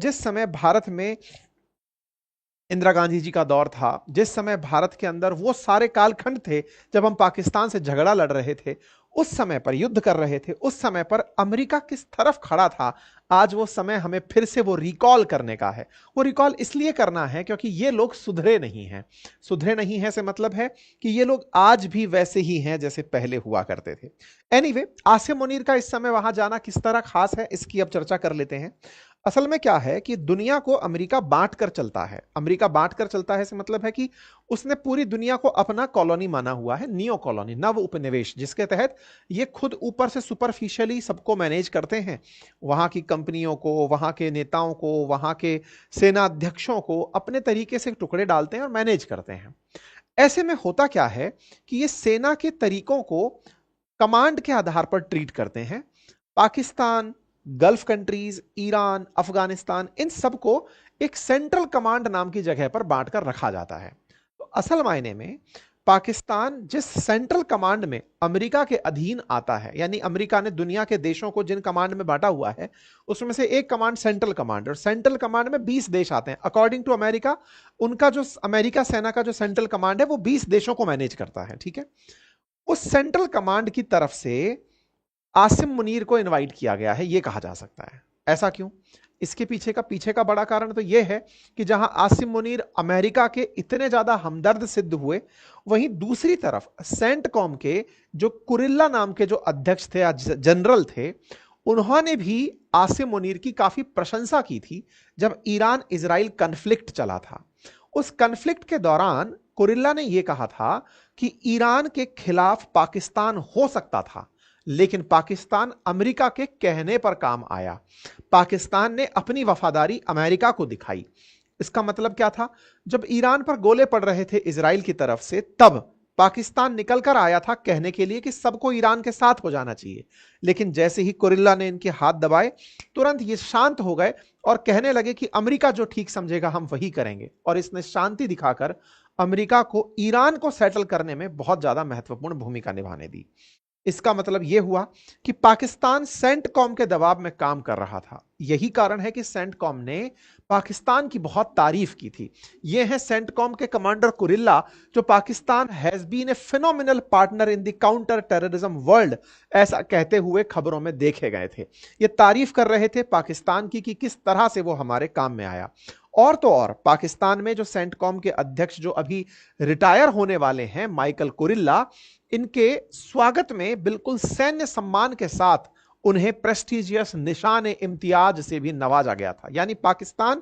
जिस समय भारत में इंदिरा गांधी जी का दौर था, जिस समय भारत के अंदर वो सारे कालखंड थे जब हम पाकिस्तान से झगड़ा लड़ रहे थे, उस समय पर युद्ध कर रहे थे, उस समय पर अमेरिका किस तरफ खड़ा था, आज वो समय हमें फिर से वो रिकॉल करने का है। वो रिकॉल इसलिए करना है क्योंकि ये लोग सुधरे नहीं हैं। सुधरे नहीं हैं से मतलब है कि ये लोग आज भी वैसे ही हैं जैसे पहले हुआ करते थे। एनीवे, आसिम मुनीर का इस समय वहां जाना किस तरह खास है, इसकी अब चर्चा कर लेते हैं। असल में क्या है कि दुनिया को अमेरिका बांट कर चलता है। अमेरिका बांट कर चलता है से मतलब है कि उसने पूरी दुनिया को अपना कॉलोनी माना हुआ है, नियो कॉलोनी, नव उपनिवेश, जिसके तहत ये खुद ऊपर से सुपरफिशियली सबको मैनेज करते हैं। वहां की कंपनियों को, वहां के नेताओं को, वहां के सेना अध्यक्षों को अपने तरीके से टुकड़े डालते हैं और मैनेज करते हैं। ऐसे में होता क्या है कि ये सेना के तरीकों को कमांड के आधार पर ट्रीट करते हैं। Pakistan, gulf countries, Iran, Afghanistan, इन सबको एक सेंट्रल कमांड नाम की जगह पर बांटकर रखा जाता है। तो असल मायने में पाकिस्तान जिस सेंट्रल कमांड में अमेरिका के अधीन आता है, यानी अमेरिका ने दुनिया के देशों को जिन कमांड में बांटा हुआ है, उसमें से एक कमांड सेंट्रल कमांड, और सेंट्रल कमांड में 20 देश आते हैं। अकॉर्डिंग टू अमेरिका, उनका जो अमेरिका सेना का जो सेंट्रल कमांड है वो 20 देशों को मैनेज करता है। ठीक है, उस सेंट्रल कमांड की तरफ से आसिम मुनीर को इनवाइट किया गया है, यह कहा जा सकता है। ऐसा क्यों? इसके पीछे का बड़ा कारण तो यह है कि जहां आसिम मुनीर अमेरिका के इतने ज्यादा हमदर्द सिद्ध हुए, वहीं दूसरी तरफ सेंटकॉम के जो कुरिल्ला नाम के जो अध्यक्ष थे या जनरल थे, उन्होंने भी आसिम मुनीर की काफी प्रशंसा की थी जब ईरान इजराइल कन्फ्लिक्ट चला था। उस कन्फ्लिक्ट के दौरान कुरिल्ला ने यह कहा था कि ईरान के खिलाफ पाकिस्तान हो सकता था, लेकिन पाकिस्तान अमेरिका के कहने पर काम आया। पाकिस्तान ने अपनी वफादारी अमेरिका को दिखाई। इसका मतलब क्या था? जब ईरान पर गोले पड़ रहे थे इजराइल की तरफ से, तब पाकिस्तान निकलकर आया था कहने के लिए कि सबको ईरान के साथ हो जाना चाहिए। लेकिन जैसे ही कुरिल्ला ने इनके हाथ दबाए, तुरंत ये शांत हो गए और कहने लगे कि अमेरिका जो ठीक समझेगा हम वही करेंगे। और इसने शांति दिखाकर अमेरिका को ईरान को सेटल करने में बहुत ज्यादा महत्वपूर्ण भूमिका निभाने दी। इसका मतलब यह हुआ कि पाकिस्तान सेंटकॉम के दबाव में काम कर रहा था। यही कारण है कि सेंटकॉम ने पाकिस्तान की बहुत तारीफ की थी। यह है सेंटकॉम के कमांडर कुरिल्ला, जो Pakistan has been a phenomenal partner in the counter terrorism world, ऐसा कहते हुए खबरों में देखे गए थे। ये तारीफ कर रहे थे पाकिस्तान की कि किस तरह से वो हमारे काम में आया। और तो और पाकिस्तान में जो सेंटकॉम के अध्यक्ष जो अभी रिटायर होने वाले हैं, माइकल कुरिल्ला, इनके स्वागत में बिल्कुल सैन्य सम्मान के साथ उन्हें प्रेस्टिजियस निशान इम्तियाज से भी नवाजा गया था। यानी पाकिस्तान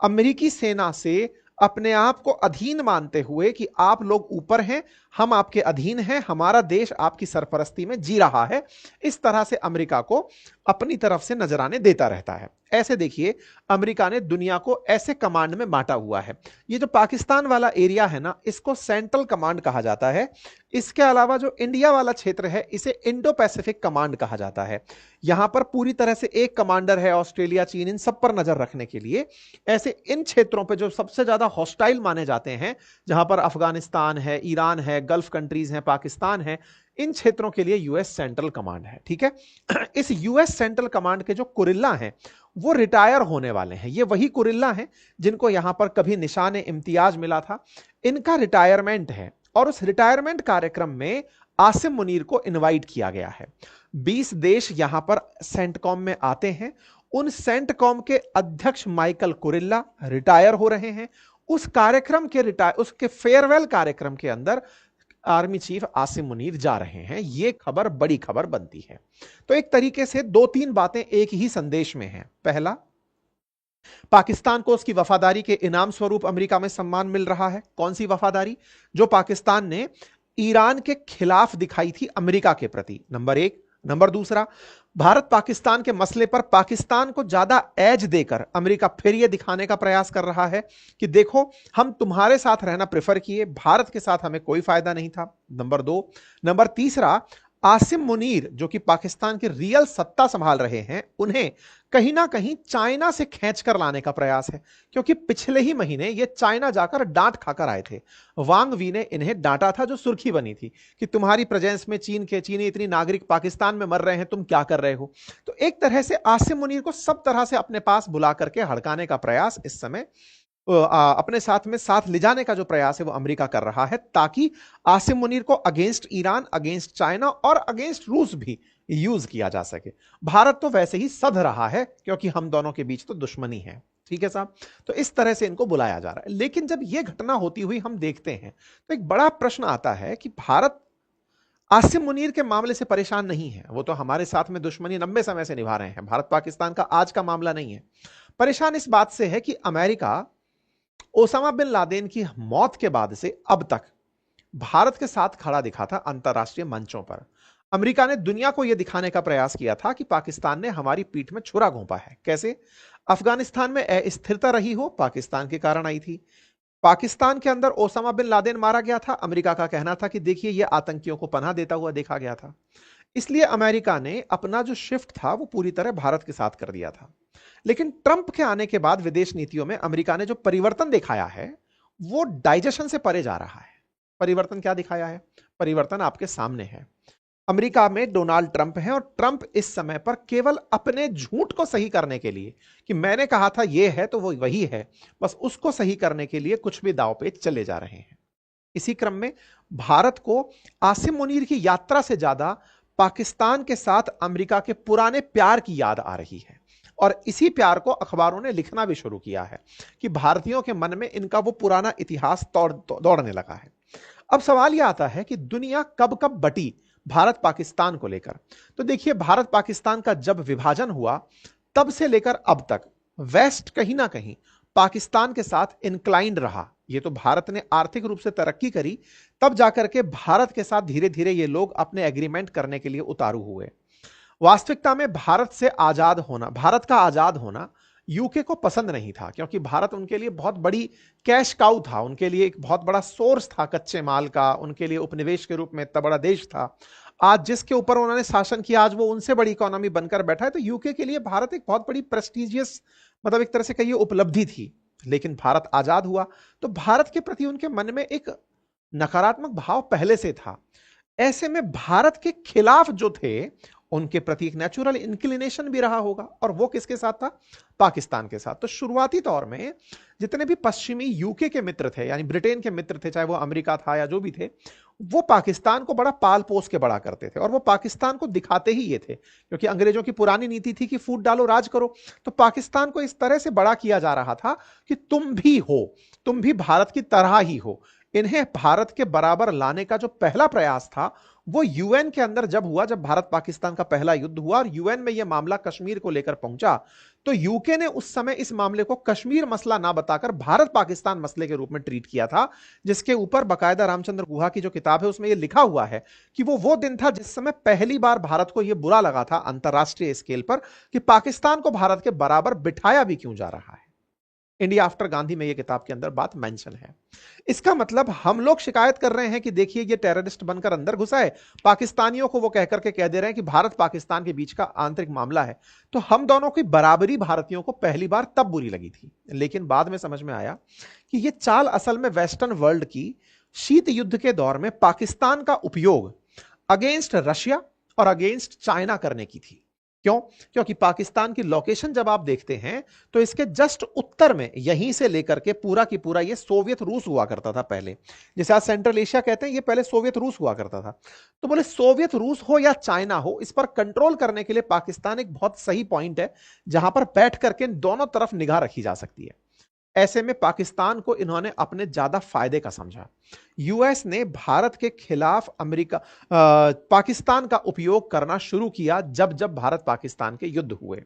अमेरिकी सेना से अपने आप को अधीन मानते हुए कि आप लोग ऊपर हैं, हम आपके अधीन हैं, हमारा देश आपकी सरपरस्ती में जी रहा है, इस तरह से अमेरिका को अपनी तरफ से नजराने देता रहता है। ऐसे देखिए, अमेरिका ने दुनिया को ऐसे कमांड में बांटा हुआ है। ये जो पाकिस्तान वाला एरिया है ना, इसको सेंट्रल कमांड कहा जाता है। इसके अलावा जो इंडिया वाला क्षेत्र है, इसे इंडो पैसिफिक कमांड कहा जाता है। यहां पर पूरी तरह से एक कमांडर है, ऑस्ट्रेलिया, चीन, इन सब पर नजर रखने के लिए। ऐसे इन क्षेत्रों पर जो सबसे ज्यादा हॉस्टाइल माने जाते हैं, जहां पर अफगानिस्तान है, ईरान है, गल्फ कंट्रीज हैं, पाकिस्तान है, इन क्षेत्रों के लिए यूएस सेंट्रल कमांड है। ठीक है, इस यूएस सेंट्रल कमांड के जो कुरिल्ला हैं, वो रिटायर होने वाले हैं। ये वही कुरिल्ला हैं जिनको यहां पर कभी निशान इम्तियाज मिला था। इनका रिटायरमेंट है और उस रिटायरमेंट कार्यक्रम में आसिम मुनीर को इनवाइट किया गया है। 20 देश यहां पर सेंटकॉम में आते हैं। उन सेंटकॉम के अध्यक्ष माइकल कुरिल्ला रिटायर हो रहे हैं। उस कार्यक्रम के उसके फेयरवेल कार्यक्रम के अंदर आर्मी चीफ आसिम मुनीर जा रहे हैं। यह खबर बड़ी खबर बनती है। तो एक तरीके से 2-3 बातें एक ही संदेश में हैं। पहला, पाकिस्तान को उसकी वफादारी के इनाम स्वरूप अमेरिका में सम्मान मिल रहा है। कौन सी वफादारी? जो पाकिस्तान ने ईरान के खिलाफ दिखाई थी अमेरिका के प्रति, नंबर 1। नंबर दूसरा, भारत पाकिस्तान के मसले पर पाकिस्तान को ज्यादा एज देकर अमेरिका फिर यह दिखाने का प्रयास कर रहा है कि देखो, हम तुम्हारे साथ रहना प्रेफर किए, भारत के साथ हमें कोई फायदा नहीं था। नंबर 2। नंबर तीसरा, आसिम मुनीर जो कि पाकिस्तान की रियल सत्ता संभाल रहे हैं, उन्हें कहीं ना कहीं चाइना से खींच कर लाने का प्रयास है, क्योंकि पिछले ही महीने ये चाइना जाकर डांट खाकर आए थे। वांग वी ने इन्हें डांटा था, जो सुर्खी बनी थी कि तुम्हारी प्रेजेंस में चीनी इतनी नागरिक पाकिस्तान में मर रहे हैं, तुम क्या कर रहे हो। तो एक तरह से आसिम मुनीर को सब तरह से अपने पास बुला करके हड़काने का प्रयास इस समय अपने साथ में साथ ले जाने का जो प्रयास है वो अमेरिका कर रहा है, ताकि आसिम मुनीर को अगेंस्ट ईरान, अगेंस्ट चाइना और अगेंस्ट रूस भी यूज किया जा सके। भारत तो वैसे ही सध रहा है, क्योंकि हम दोनों के बीच तो दुश्मनी है। ठीक है साहब, तो इस तरह से इनको बुलाया जा रहा है। लेकिन जब यह घटना होती हुई हम देखते हैं तो एक बड़ा प्रश्न आता है कि भारत आसिम मुनीर के मामले से परेशान नहीं है। वो तो हमारे साथ में दुश्मनी लंबे समय से निभा रहे हैं, भारत पाकिस्तान का आज का मामला नहीं है। परेशान इस बात से है कि अमेरिका ओसामा बिन लादेन की मौत के बाद से अब तक भारत के साथ खड़ा दिखा था अंतरराष्ट्रीय मंचों पर। अमेरिका ने दुनिया को यह दिखाने का प्रयास किया था कि पाकिस्तान ने हमारी पीठ में छुरा घोंपा है। कैसे? अफगानिस्तान में अस्थिरता रही हो, पाकिस्तान के कारण आई थी। पाकिस्तान के अंदर ओसामा बिन लादेन मारा गया था, अमेरिका का कहना था कि देखिए यह आतंकियों को पनाह देता हुआ देखा गया था। इसलिए अमेरिका ने अपना जो शिफ्ट था वो पूरी तरह भारत के साथ कर दिया था। लेकिन ट्रंप के आने के बाद विदेश नीतियों में अमेरिका ने जो परिवर्तन दिखाया है वो डाइजेशन से परे जा रहा है। परिवर्तन क्या दिखाया है? परिवर्तन आपके सामने है। अमेरिका में डोनाल्ड ट्रंप हैं और ट्रंप इस समय पर केवल अपने झूठ को सही करने के लिए कि मैंने कहा था यह है तो वो वही है, बस उसको सही करने के लिए कुछ भी दांव पे चले जा रहे हैं। इसी क्रम में भारत को आसिम मुनीर की यात्रा से ज्यादा पाकिस्तान के साथ अमेरिका के पुराने प्यार की याद आ रही है, और इसी प्यार को अखबारों ने लिखना भी शुरू किया है कि भारतीयों के मन में इनका वो पुराना इतिहास दौड़ने लगा है। अब सवाल यह आता है कि दुनिया कब कब बटी भारत पाकिस्तान को लेकर। तो देखिए, भारत पाकिस्तान का जब विभाजन हुआ तब से लेकर अब तक वेस्ट कहीं ना कहीं पाकिस्तान के साथ इंक्लाइंड रहा। ये तो भारत ने आर्थिक रूप से तरक्की करी, तब जाकर के भारत के साथ धीरे धीरे ये लोग अपने एग्रीमेंट करने के लिए उतारू हुए। वास्तविकता में भारत का आजाद होना यूके को पसंद नहीं था, क्योंकि भारत उनके लिए बहुत बड़ी कैश काउ था, उनके लिए एक बहुत बड़ा सोर्स था कच्चे माल का, उनके लिए उपनिवेश के रूप में इतना बड़ा देश था। आज जिसके ऊपर उन्होंने शासन किया, आज वो उनसे बड़ी इकोनॉमी बनकर बैठा है। तो यूके के लिए भारत एक बहुत बड़ी प्रेस्टिजियस, मतलब एक तरह से कहिए उपलब्धि थी। लेकिन भारत आजाद हुआ तो भारत के प्रति उनके मन में एक नकारात्मक भाव पहले से था। ऐसे में भारत के खिलाफ जो थे उनके प्रति एक नेचुरल इंक्लिनेशन भी रहा होगा, और वो किसके साथ था? पाकिस्तान के साथ। तो शुरुआती दौर में जितने भी पश्चिमी यूके के मित्र थे, यानी ब्रिटेन के मित्र थे, चाहे वो अमेरिका था या जो भी थे, वो पाकिस्तान को बड़ा पाल पोस के बड़ा करते थे, और वो पाकिस्तान को दिखाते ही ये थे, क्योंकि अंग्रेजों की पुरानी नीति थी कि फूट डालो राज करो। तो पाकिस्तान को इस तरह से बड़ा किया जा रहा था कि तुम भी हो, तुम भी भारत की तरह ही हो। इन्हें भारत के बराबर लाने का जो पहला प्रयास था वो यूएन के अंदर जब हुआ, जब भारत पाकिस्तान का पहला युद्ध हुआ और यूएन में यह मामला कश्मीर को लेकर पहुंचा, तो यूके ने उस समय इस मामले को कश्मीर मसला ना बताकर भारत पाकिस्तान मसले के रूप में ट्रीट किया था, जिसके ऊपर बकायदा रामचंद्र गुहा की जो किताब है उसमें यह लिखा हुआ है कि वो दिन था जिस समय पहली बार भारत को यह बुरा लगा था अंतरराष्ट्रीय स्केल पर कि पाकिस्तान को भारत के बराबर बिठाया भी क्यों जा रहा है। इंडिया आफ्टर गांधी में यह किताब के अंदर बात मेंशन है। इसका मतलब हम लोग शिकायत कर रहे हैं कि देखिए ये टेररिस्ट बनकर अंदर घुसा है, पाकिस्तानियों को वो कहकर के कह दे रहे हैं कि भारत पाकिस्तान के बीच का आंतरिक मामला है। तो हम दोनों की बराबरी भारतीयों को पहली बार तब बुरी लगी थी, लेकिन बाद में समझ में आया कि यह चाल असल में वेस्टर्न वर्ल्ड की शीत युद्ध के दौर में पाकिस्तान का उपयोग अगेंस्ट रशिया और अगेंस्ट चाइना करने की थी। क्यों? क्योंकि पाकिस्तान की लोकेशन जब आप देखते हैं तो इसके जस्ट उत्तर में, यहीं से लेकर के पूरा की पूरा ये सोवियत रूस हुआ करता था पहले, जैसे आज सेंट्रल एशिया कहते हैं, ये पहले सोवियत रूस हुआ करता था। तो बोले सोवियत रूस हो या चाइना हो, इस पर कंट्रोल करने के लिए पाकिस्तान एक बहुत सही पॉइंट है जहां पर बैठ करके दोनों तरफ निगाह रखी जा सकती है। ऐसे में पाकिस्तान को इन्होंने अपने ज्यादा फायदे का समझा। यूएस ने भारत के खिलाफ पाकिस्तान का उपयोग करना शुरू किया जब जब भारत पाकिस्तान के युद्ध हुए।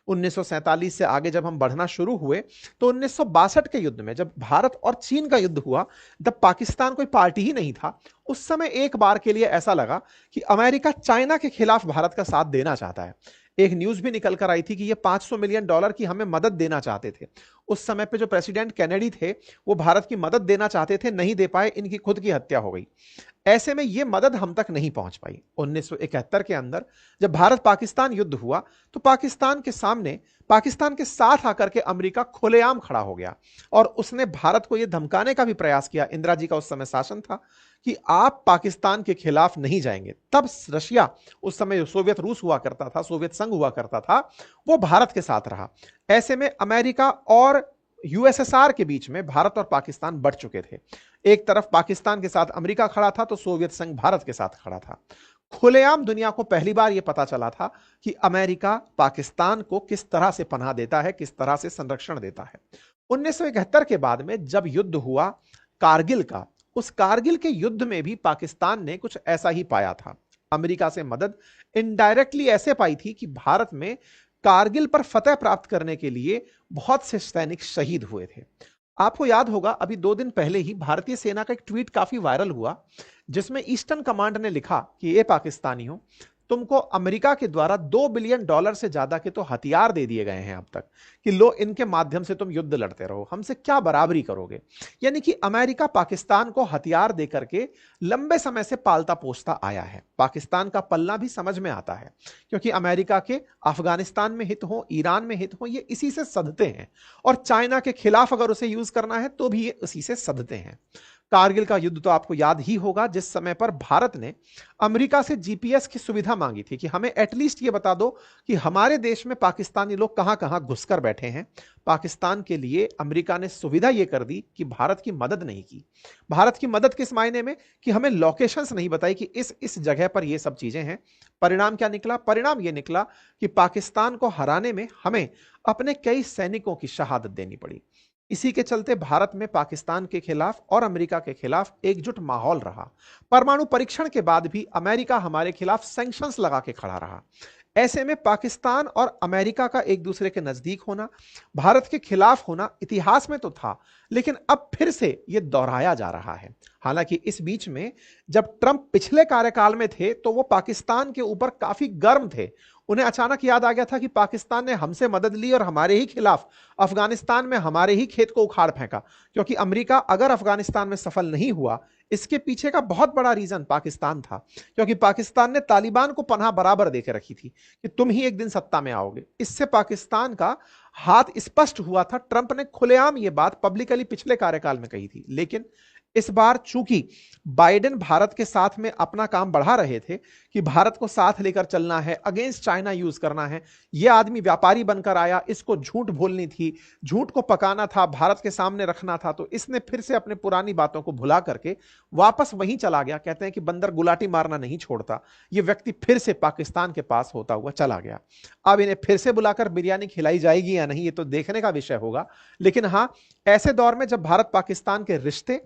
1947 से आगे जब हम बढ़ना शुरू हुए तो 1962 के युद्ध में जब भारत और चीन का युद्ध हुआ, जब पाकिस्तान कोई पार्टी ही नहीं था, उस समय एक बार के लिए ऐसा लगा कि अमेरिका चाइना के खिलाफ भारत का साथ देना चाहता है। एक न्यूज भी निकल कर आई थी कि ये $500 मिलियन की हमें मदद देना चाहते थे। उस समय पे जो प्रेसिडेंट कैनेडी थे वो भारत की मदद देना चाहते थे, नहीं दे पाए, इनकी खुद की हत्या हो गई। ऐसे में ये मदद हम तक नहीं पहुंच पाई। 1971 के अंदर जब भारत पाकिस्तान युद्ध हुआ तो पाकिस्तान के साथ आकर के अमेरिका खुलेआम खड़ा हो गया और उसने भारत को यह धमकाने का भी प्रयास किया, इंदिरा जी का उस समय शासन था, कि आप पाकिस्तान के खिलाफ नहीं जाएंगे। तब रशिया, उस समय सोवियत रूस हुआ करता था, सोवियत संघ हुआ करता था, वो भारत के साथ रहा। ऐसे में अमेरिका और यूएसएसआर के बीच में भारत और पाकिस्तान बढ़ चुके थे। एक तरफ पाकिस्तान के साथ अमेरिका खड़ा था तो सोवियत संघ भारत के साथ खड़ा था। खुलेआम दुनिया को पहली बार यह पता चला था कि अमेरिका पाकिस्तान को किस तरह से पनाह देता है, किस तरह से संरक्षण देता है। 1971 के बाद में जब युद्ध हुआ कारगिल का, उस कारगिल के युद्ध में भी पाकिस्तान ने कुछ ऐसा ही पाया था। अमेरिका से मदद इनडायरेक्टली ऐसे पाई थी कि भारत में कारगिल पर फतह प्राप्त करने के लिए बहुत से सैनिक शहीद हुए थे। आपको याद होगा अभी 2 दिन पहले ही भारतीय सेना का एक ट्वीट काफी वायरल हुआ, जिसमें ईस्टर्न कमांड ने लिखा कि ये पाकिस्तानियों, तुमको अमेरिका के द्वारा $2 बिलियन से ज्यादा के तो हथियार दे दिए गए हैं अब तक, कि लो इनके माध्यम से तुम युद्ध लड़ते रहो, हमसे क्या बराबरी करोगे। यानी कि अमेरिका पाकिस्तान को हथियार देकर के लंबे समय से पालता पोसता आया है। पाकिस्तान का पलना भी समझ में आता है, क्योंकि अमेरिका के अफगानिस्तान में हित हो, ईरान में हित हो, ये इसी से सधते हैं, और चाइना के खिलाफ अगर उसे यूज करना है तो भी ये इसी से सधते हैं। कारगिल का युद्ध तो आपको याद ही होगा, जिस समय पर भारत ने अमेरिका से जीपीएस की सुविधा मांगी थी कि हमें एटलीस्ट ये बता दो कि हमारे देश में पाकिस्तानी लोग कहां कहां घुसकर बैठे हैं। पाकिस्तान के लिए अमेरिका ने सुविधा ये कर दी कि भारत की मदद नहीं की। भारत की मदद किस मायने में, कि हमें लोकेशंस नहीं बताई कि इस जगह पर ये सब चीजें हैं। परिणाम क्या निकला? परिणाम ये निकला कि पाकिस्तान को हराने में हमें अपने कई सैनिकों की शहादत देनी पड़ी। इसी के चलते भारत में पाकिस्तान के खिलाफ और अमेरिका के खिलाफ एकजुट माहौल रहा। परमाणु परीक्षण के बाद भी अमेरिका हमारे खिलाफ सैंक्शंस लगा के खड़ा रहा। ऐसे में पाकिस्तान और अमेरिका का एक दूसरे के नजदीक होना, भारत के खिलाफ होना इतिहास में तो था, लेकिन अब फिर से यह दोहराया जा रहा है। हालांकि इस बीच में जब ट्रंप पिछले कार्यकाल में थे तो वो पाकिस्तान के ऊपर काफी गर्म थे। उन्हें अचानक याद आ गया था कि पाकिस्तान ने हमसे मदद ली और हमारे ही खिलाफ अफगानिस्तान में हमारे ही खेत को उखाड़ फेंका, क्योंकि अमेरिका अगर अफगानिस्तान में सफल नहीं हुआ, इसके पीछे का बहुत बड़ा रीजन पाकिस्तान था, क्योंकि पाकिस्तान ने तालिबान को पनाह बराबर देके रखी थी कि तुम ही एक दिन सत्ता में आओगे। इससे पाकिस्तान का हाथ स्पष्ट हुआ था। ट्रंप ने खुलेआम यह बात पब्लिकली पिछले कार्यकाल में कही थी, लेकिन इस बार चूंकि बाइडेन भारत के साथ में अपना काम बढ़ा रहे थे कि भारत को साथ लेकर चलना है, अगेंस्ट चाइना यूज करना है, यह आदमी व्यापारी बनकर आया, इसको झूठ बोलनी थी, झूठ को पकाना था, भारत के सामने रखना था, तो इसने फिर से अपने पुरानी बातों को भुला करके वापस वहीं चला गया। कहते हैं कि बंदर गुलाटी मारना नहीं छोड़ता, यह व्यक्ति फिर से पाकिस्तान के पास होता हुआ चला गया। अब इन्हें फिर से बुलाकर बिरयानी खिलाई जाएगी या नहीं, ये तो देखने का विषय होगा। लेकिन हां, ऐसे दौर में जब भारत पाकिस्तान के रिश्ते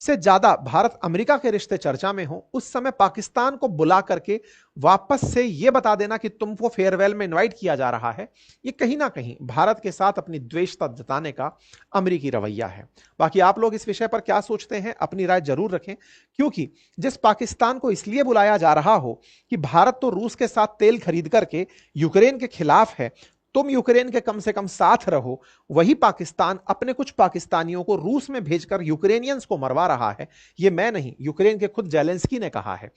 से ज्यादा भारत अमेरिका के रिश्ते चर्चा में हो, उस समय पाकिस्तान को बुला करके वापस से यह बता देना कि तुमको फेयरवेल में इनवाइट किया जा रहा है, यह कहीं ना कहीं भारत के साथ अपनी द्वेषता जताने का अमेरिकी रवैया है। बाकी आप लोग इस विषय पर क्या सोचते हैं, अपनी राय जरूर रखें, क्योंकि जिस पाकिस्तान को इसलिए बुलाया जा रहा हो कि भारत तो रूस के साथ तेल खरीद करके यूक्रेन के खिलाफ है, तुम यूक्रेन के कम से कम साथ रहो, वही पाकिस्तान अपने कुछ पाकिस्तानियों को रूस में भेजकर यूक्रेनियंस को मरवा रहा है। यह मैं नहीं, यूक्रेन के खुद जेलेंस्की ने कहा है।